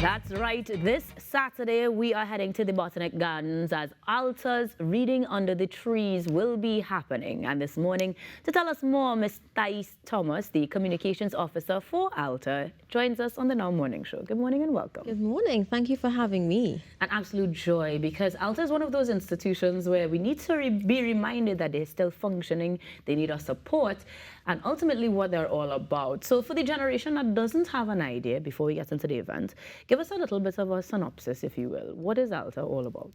That's right. This Saturday, we are heading to the Botanic Gardens as ALTA's Reading Under the Trees will be happening. And this morning, to tell us more, Ms. Thais Thomas, the Communications Officer for ALTA, joins us on the Now Morning Show. Good morning and welcome. Good morning. Thank you for having me. An absolute joy, because ALTA is one of those institutions where we need to be reminded that they're still functioning, they need our support, and ultimately what they're all about. So for the generation that doesn't have an idea before we get into the event, give us a little bit of a synopsis, if you will. What is ALTA all about?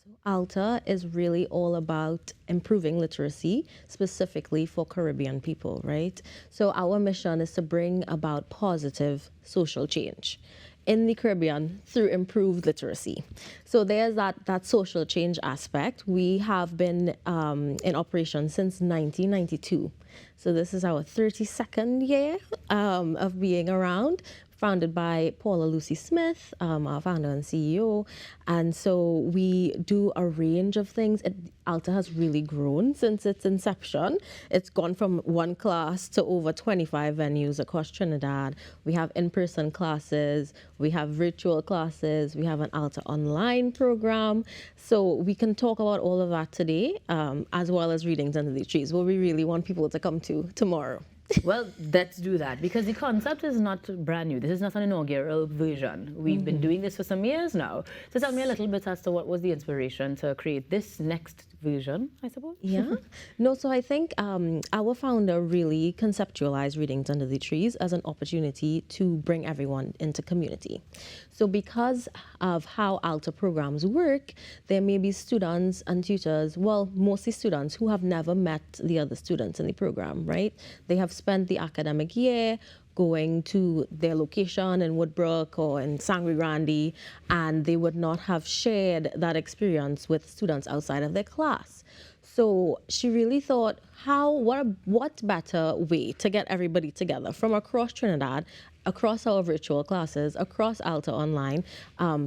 So ALTA is really all about improving literacy, specifically for Caribbean people, right? So our mission is to bring about positive social change in the Caribbean through improved literacy. So there's that social change aspect. We have been in operation since 1992. So this is our 32nd year of being around, founded by Paula Lucy Smith, our founder and CEO. And so we do a range of things. ALTA has really grown since its inception. It's gone from one class to over 25 venues across Trinidad. We have in-person classes, we have virtual classes, we have an ALTA online program. So we can talk about all of that today, as well as Readings Under the Trees, where we really want people to come to tomorrow. Well, let's do that, because the concept is not brand new. This is not an inaugural version. We've been doing this for some years now. So tell me a little bit as to what was the inspiration to create this next version, I suppose? Yeah. No, so I think our founder really conceptualized Readings Under the Trees as an opportunity to bring everyone into community. So because of how ALTA programs work, there may be students and tutors, well, mostly students who have never met the other students in the program, right? They have spent the academic year going to their location in Woodbrook or in Sangre Grande, and they would not have shared that experience with students outside of their class. So she really thought, what better way to get everybody together from across Trinidad, across our virtual classes, across ALTA Online,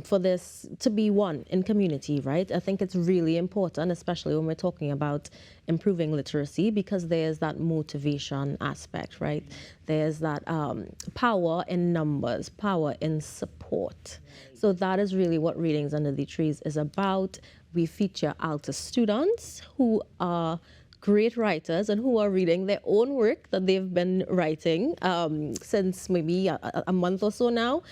for this to be one in community, right? I think it's really important, especially when we're talking about improving literacy, because there's that motivation aspect, right? There's that power in numbers, power in support. So that is really what Readings Under the Trees is about. We feature ALTA students who are great writers and who are reading their own work that they've been writing since maybe a month or so now.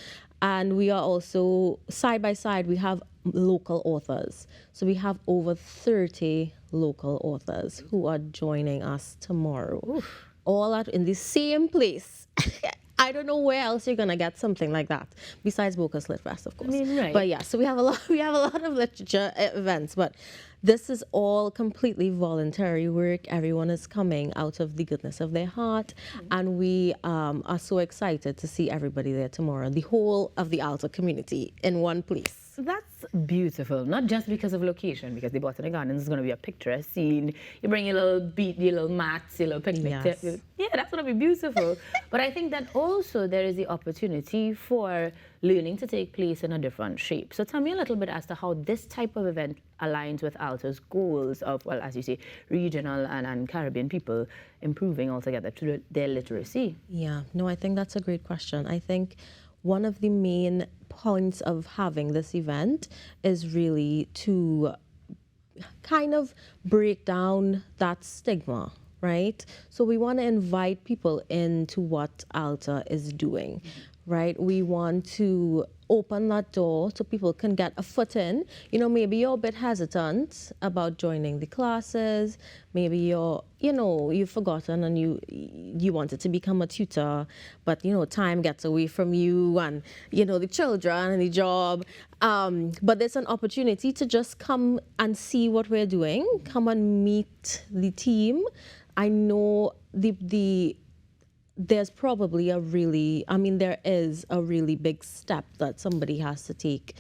And we are also, side by side, we have local authors. So we have over 30 local authors who are joining us tomorrow. Oof. All out in the same place. I don't know where else you're gonna get something like that besides Bocas Lit Fest, of course. I mean, right. But yeah, so we have a lot of literature events, but this is all completely voluntary work. Everyone is coming out of the goodness of their heart, and we are so excited to see everybody there tomorrow. The whole of the ALTA community in one place. That's beautiful, not just because of location, because the Botanic Gardens is going to be a picturesque scene. You bring your little beat, your little mats, your little picnic. Yes. Yeah, that's going to be beautiful. But I think that also there is the opportunity for learning to take place in a different shape. So tell me a little bit as to how this type of event aligns with ALTA's goals of, well, as you say, regional and Caribbean people improving altogether through their literacy. Yeah, no, I think that's a great question. I think one of the main points of having this event is really to kind of break down that stigma, right? So we want to invite people into what ALTA is doing, right? We want to open that door so people can get a foot in. You know, maybe you're a bit hesitant about joining the classes. Maybe you've forgotten and you wanted to become a tutor, but time gets away from you, and the children and the job. But there's an opportunity to just come and see what we're doing. Come and meet the team. I know there's probably there is a really big step that somebody has to take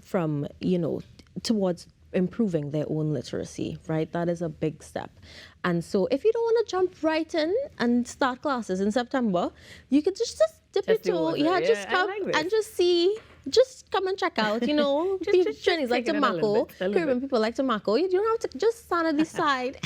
from, towards improving their own literacy, right? That is a big step. And so if you don't want to jump right in and start classes in September, you could just dip your toe. Yeah, just come and just come and check out. You know, Chinese like taking it a little tobacco, bit, a little Caribbean bit. people like tobacco. You don't have to just stand at the side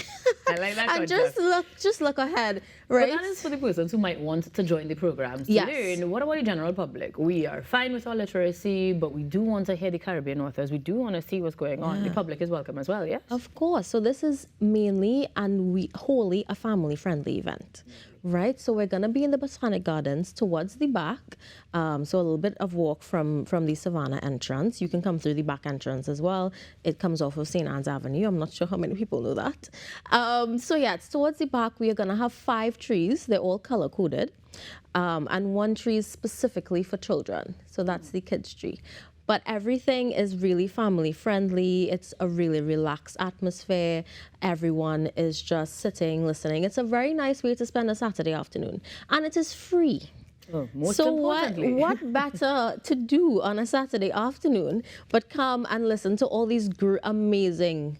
I like that and concept. just look ahead, But right? that is for the persons who might want to join the programs to Yes. learn. What about the general public? We are fine with our literacy, but we do want to hear the Caribbean authors. We do want to see what's going on. The public is welcome as well, yes? Of course. So this is mainly and wholly a family-friendly event, right? So we're gonna be in the Botanic Gardens towards the back. So a little bit of walk from the Savannah entrance. You can come through the back entrance as well. It comes off of St. Anne's Avenue. I'm not sure how many people know that. So yeah, it's towards the back. We are gonna have 5 trees. They're all color-coded. And 1 tree is specifically for children. So that's the kids tree. But everything is really family friendly. It's a really relaxed atmosphere. Everyone is just sitting, listening. It's a very nice way to spend a Saturday afternoon. And it is free. Oh, most So importantly. what better to do on a Saturday afternoon but come and listen to all these amazing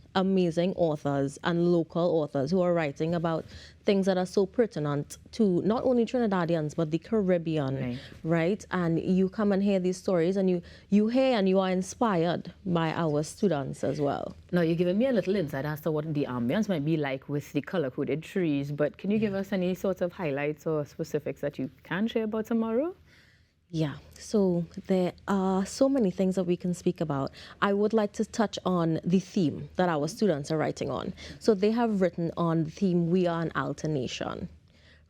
authors and local authors who are writing about things that are so pertinent to not only Trinidadians but the Caribbean, right? And you come and hear these stories and you hear and you are inspired by our students as well. Now, you're giving me a little insight as to what the ambience might be like with the color-coded trees, but can you give us any sorts of highlights or specifics that you can share about tomorrow? Yeah, so there are so many things that we can speak about. I would like to touch on the theme that our students are writing on. So they have written on the theme, We Are an ALTA Nation.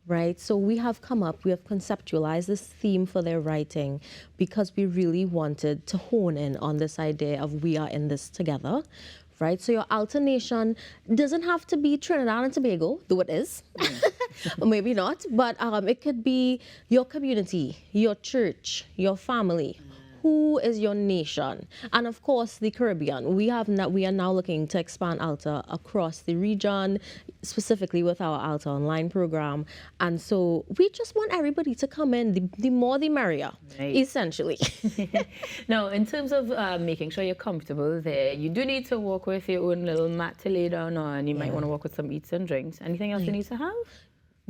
Right, so we have conceptualized this theme for their writing because we really wanted to hone in on this idea of we are in this together, right? So your ALTA Nation doesn't have to be Trinidad and Tobago, though it is, or maybe not, but it could be your community, your church, your family. Who is your nation? And of course, the Caribbean. We are now looking to expand ALTA across the region, specifically with our ALTA online program. And so we just want everybody to come in. The more, the merrier, essentially. Now, in terms of making sure you're comfortable there, you do need to walk with your own little mat to lay down on. You might want to walk with some eats and drinks. Anything else you need to have?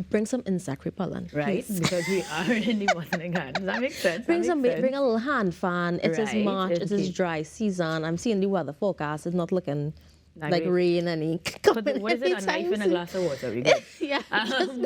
Bring some insect repellent, right? please. Because we are in the Botanic Gardens. That makes sense. Bring a little hand fan. It is Right, March. It is indeed. dry season. I'm seeing the weather forecast. It's not looking Like like rain. rain any. But what is it? A knife and a glass of water. We good. Yeah.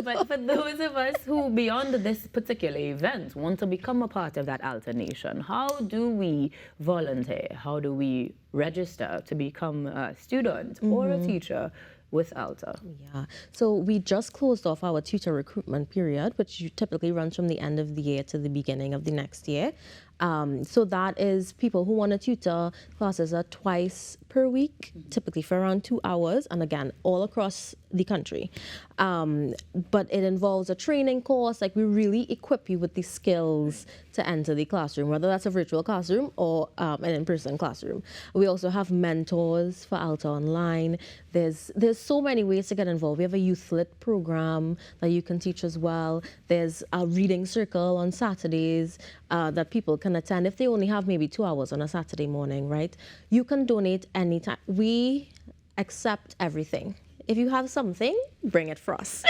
But for those of us who, beyond this particular event, want to become a part of that ALTA Nation, how do we volunteer? How do we register to become a student or a teacher with ALTA? Yeah. So we just closed off our tutor recruitment period, which typically runs from the end of the year to the beginning of the next year. So that is people who want to tutor. Classes are twice per week, typically for around 2 hours, and again, all across the country. But it involves a training course. Like, we really equip you with the skills to enter the classroom, whether that's a virtual classroom or an in-person classroom. We also have mentors for ALTA Online. There's so many ways to get involved. We have a youth lit program that you can teach as well. There's a reading circle on Saturdays that people can attend if they only have maybe 2 hours on a Saturday morning, right? You can donate anytime. We accept everything. If you have something, bring it for us.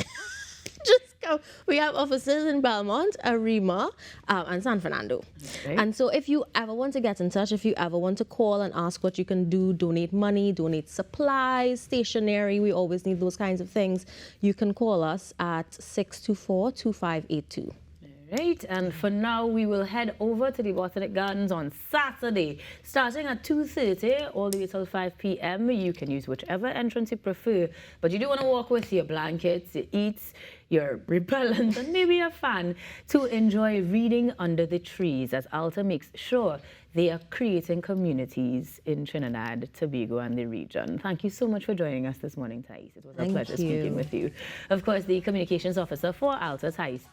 Just go. We have offices in Belmont, Arima, and San Fernando. Okay. And so if you ever want to get in touch, if you ever want to call and ask what you can do, donate money, donate supplies, stationery, we always need those kinds of things, you can call us at 624-2582. Right, and for now, we will head over to the Botanic Gardens on Saturday, starting at 2:30 all the way till 5 p.m. You can use whichever entrance you prefer, but you do want to walk with your blankets, your eats, your repellent, and maybe a fan to enjoy reading under the trees, as ALTA makes sure they are creating communities in Trinidad, Tobago, and the region. Thank you so much for joining us this morning, Thais. It was a pleasure speaking with you. Of course, the communications officer for ALTA, Thais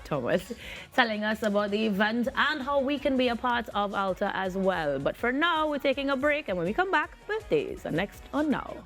Thomas, telling us about the event and how we can be a part of ALTA as well. But for now, we're taking a break, and when we come back, birthdays are next on Now.